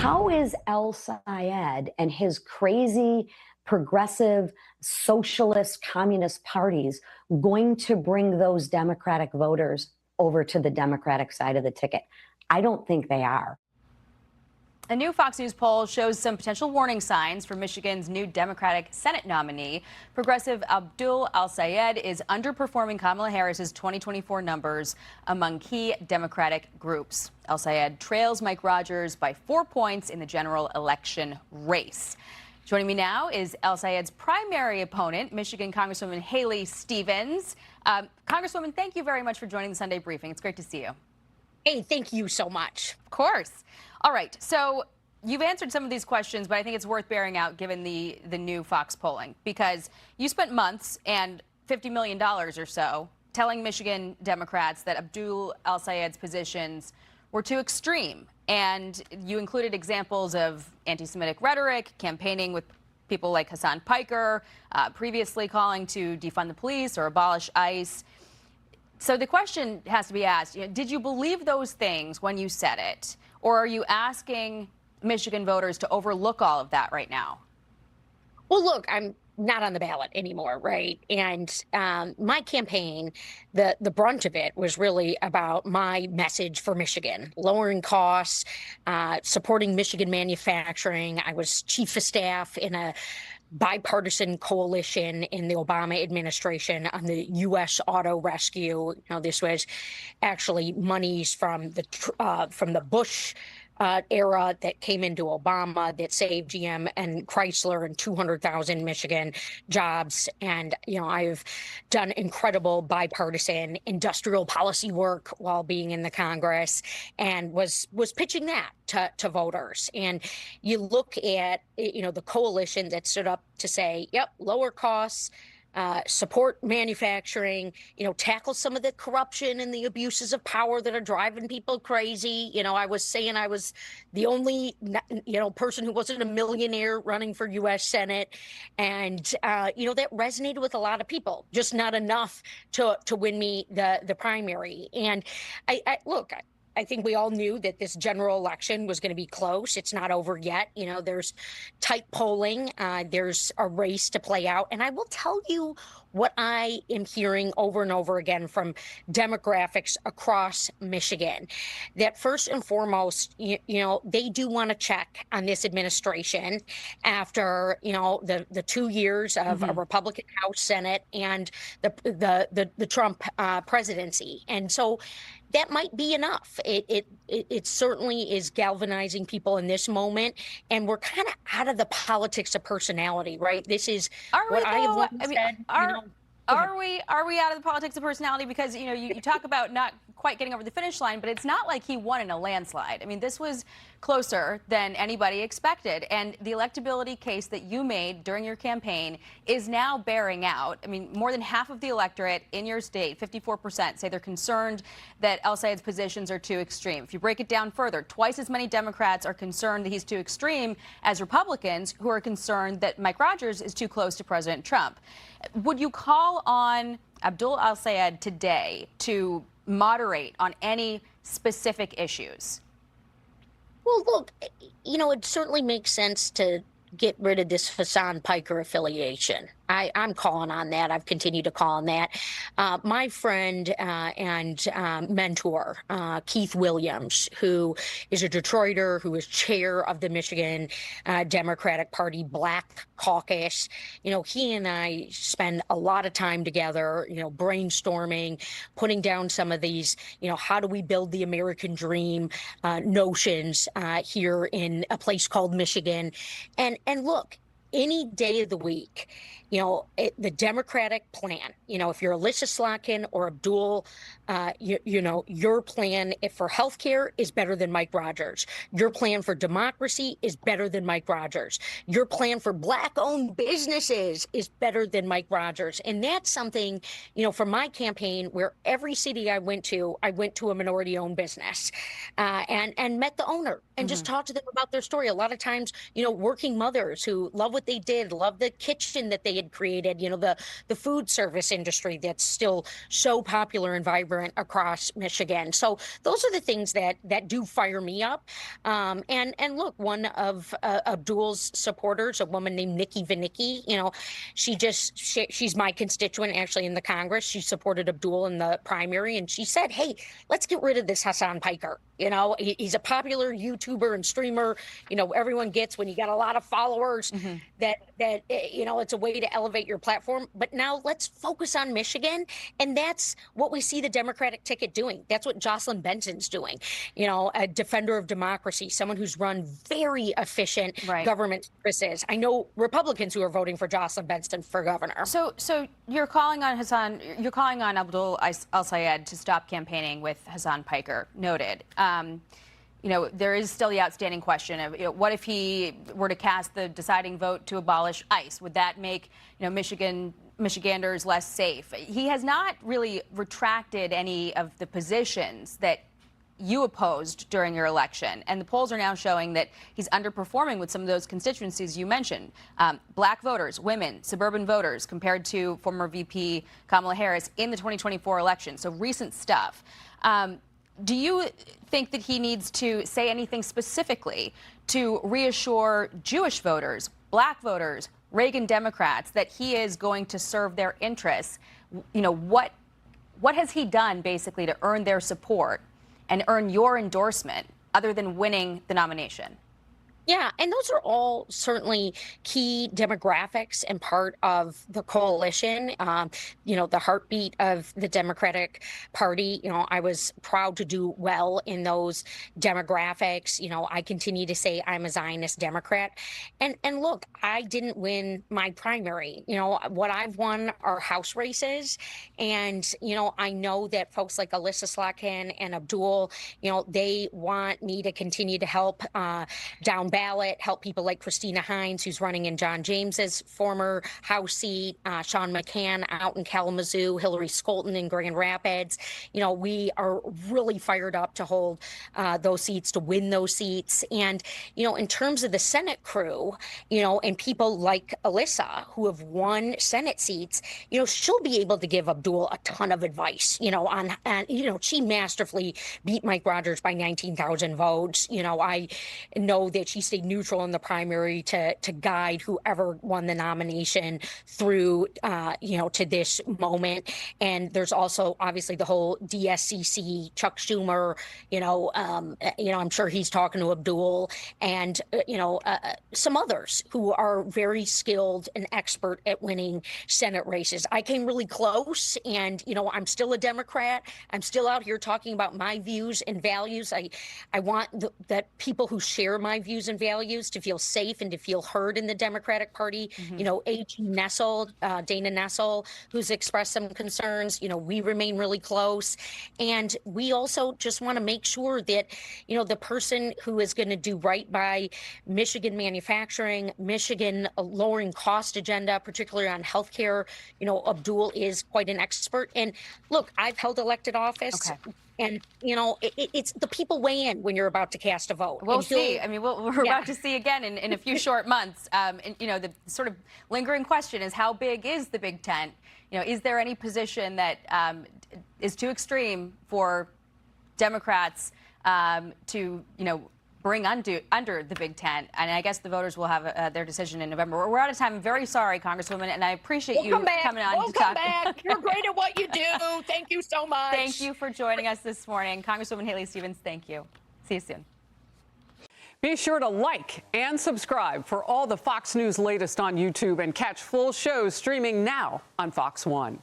How is El Sayed and his crazy progressive socialist communist parties going to bring those Democratic voters over to the Democratic side of the ticket? I don't think they are. A new Fox News poll shows some potential warning signs for Michigan's new Democratic Senate nominee. Progressive Abdul Al-Sayed is underperforming Kamala Harris's 2024 numbers among key Democratic groups. Al-Sayed trails Mike Rogers by 4 points in the general election race. Joining me now is Al-Sayed's primary opponent, Michigan Congresswoman Haley Stevens. Congresswoman, thank you very much for joining the Sunday briefing. It's great to see you. Hey, thank you so much. Of course. All right. So you've answered some of these questions, but I think it's worth bearing out given the new Fox polling, because you spent months and $50 million or so telling Michigan Democrats that Abdul Al-Sayed's positions were too extreme. And you included examples of anti-Semitic rhetoric, campaigning with people like Hasan Piker, previously calling to defund the police or abolish ICE. So the question has to be asked, did you believe those things when you said it? Or are you asking Michigan voters to overlook all of that right now? Well, look, I'm not on the ballot anymore, right? And my campaign, the brunt of it was really about my message for Michigan: lowering costs, supporting Michigan manufacturing. I was chief of staff in a bipartisan coalition in the Obama administration on the U.S. auto rescue. This was actually monies from the Bush era that came into Obama that saved GM and Chrysler and 200,000 Michigan jobs. And, I've done incredible bipartisan industrial policy work while being in the Congress, and was pitching that to voters. And you look at, the coalition that stood up to say, yep, lower costs, support manufacturing, tackle some of the corruption and the abuses of power that are driving people crazy. I was saying I was the only, person who wasn't a millionaire running for U.S. Senate. And, that resonated with a lot of people, just not enough to win me the primary. And I think we all knew that this general election was going to be close. It's not over yet. There's tight polling. There's a race to play out. And I will tell you what I am hearing over and over again from demographics across Michigan, that first and foremost, they do want to check on this administration after, the 2 years of a Republican House, Senate, and the Trump presidency. And so that might be enough. It certainly is galvanizing people in this moment, and we're kind of out of the politics of personality, right? This is what I have said. Are we out of the politics of personality? Because you talk about not quite getting over the finish line, but it's not like he won in a landslide. I mean, this was closer than anybody expected, and the electability case that you made during your campaign is now bearing out. I mean, more than half of the electorate in your state, 54%, say they're concerned that El-Sayed's positions are too extreme. If you break it down further, twice as many Democrats are concerned that he's too extreme as Republicans who are concerned that Mike Rogers is too close to President Trump. Would you call on Abdul Al-Sayed today to moderate on any specific issues? Well, look, it certainly makes sense to get rid of this Hasan Piker affiliation. I'm calling on that. I've continued to call on that. My friend and mentor, Keith Williams, who is a Detroiter, who is chair of the Michigan Democratic Party Black Caucus, he and I spend a lot of time together, brainstorming, putting down some of these, how do we build the American dream notions here in a place called Michigan. And look, any day of the week, the Democratic plan, if you're Alyssa Slotkin or Abdul, your plan for health care is better than Mike Rogers. Your plan for democracy is better than Mike Rogers. Your plan for Black-owned businesses is better than Mike Rogers. And that's something, for my campaign, where every city I went to a minority-owned business and met the owner and just talked to them about their story. A lot of times, working mothers who love what what they did, loved the kitchen that they had created, you know, the food service industry that's still so popular and vibrant across Michigan. So those are the things that do fire me up. And look, one of Abdul's supporters, a woman named Nikki Vinicki, you know, she's my constituent actually in the Congress. She supported Abdul in the primary, and she said, hey, let's get rid of this Hasan Piker. You know, he's a popular YouTuber and streamer. You know, everyone gets when you got a lot of followers that you know, it's a way to elevate your platform. But now let's focus on Michigan. And that's what we see the Democratic ticket doing. That's what Jocelyn Benson's doing. You know, a defender of democracy, someone who's run very efficient government services. I know Republicans who are voting for Jocelyn Benson for governor. So you're calling on Abdul al-Sayed to stop campaigning with Hasan Piker. Noted. You know, there is still the outstanding question of, you know, what if he were to cast the deciding vote to abolish ICE? Would that make, you know, Michiganders less safe? He has not really retracted any of the positions that you opposed during your election, and the polls are now showing that he's underperforming with some of those constituencies you mentioned. Black voters, women, suburban voters, compared to former VP Kamala Harris in the 2024 election. So recent stuff. Do you think that he needs to say anything specifically to reassure Jewish voters, black voters, Reagan Democrats that he is going to serve their interests? You know, what has he done basically to earn their support and earn your endorsement other than winning the nomination? Yeah, and those are all certainly key demographics and part of the coalition. You know, the heartbeat of the Democratic Party. You know, I was proud to do well in those demographics. You know, I continue to say I'm a Zionist Democrat. And look, I didn't win my primary. You know, what I've won are House races. And, you know, I know that folks like Alyssa Slotkin and Abdul, you know, they want me to continue to help down ballot, help people like Christina Hines, who's running in John James's former House seat, Sean McCann out in Kalamazoo, Hillary Skolton in Grand Rapids. You know, we are really fired up to hold those seats, to win those seats. And, you know, in terms of the Senate crew, you know, and people like Alyssa who have won Senate seats, you know, she'll be able to give Abdul a ton of advice, you know, on you know, she masterfully beat Mike Rogers by 19,000 votes. You know, I know that she stayed neutral in the primary to guide whoever won the nomination through, you know, to this moment. And there's also obviously the whole DSCC, Chuck Schumer, you know, I'm sure he's talking to Abdul and, you know, some others who are very skilled and expert at winning Senate races. I came really close and, you know, I'm still a Democrat. I'm still out here talking about my views and values. I want that people who share my views and values to feel safe and to feel heard in the Democratic Party. You know, A.G. Nessel, Dana Nessel, who's expressed some concerns. You know, we remain really close. And we also just want to make sure that, you know, the person who is going to do right by Michigan manufacturing, Michigan lowering cost agenda, particularly on healthcare, you know, Abdul is quite an expert. And look, I've held elected office. Okay. And, you know, it's the people weigh in when you're about to cast a vote. We'll see. I mean, we're about to see again in a few short months. And, you know, the sort of lingering question is, how big is the Big Tent? You know, is there any position that is too extreme for Democrats to, you know, bring under the Big Tent? And I guess the voters will have their decision in November. We're out of time. I'm very sorry, Congresswoman, and I appreciate you coming on to talk. Back. You're great at what you do. Thank you so much. Thank you for joining us this morning. Congresswoman Haley Stevens, thank you. See you soon. Be sure to like and subscribe for all the Fox News latest on YouTube and catch full shows streaming now on Fox One.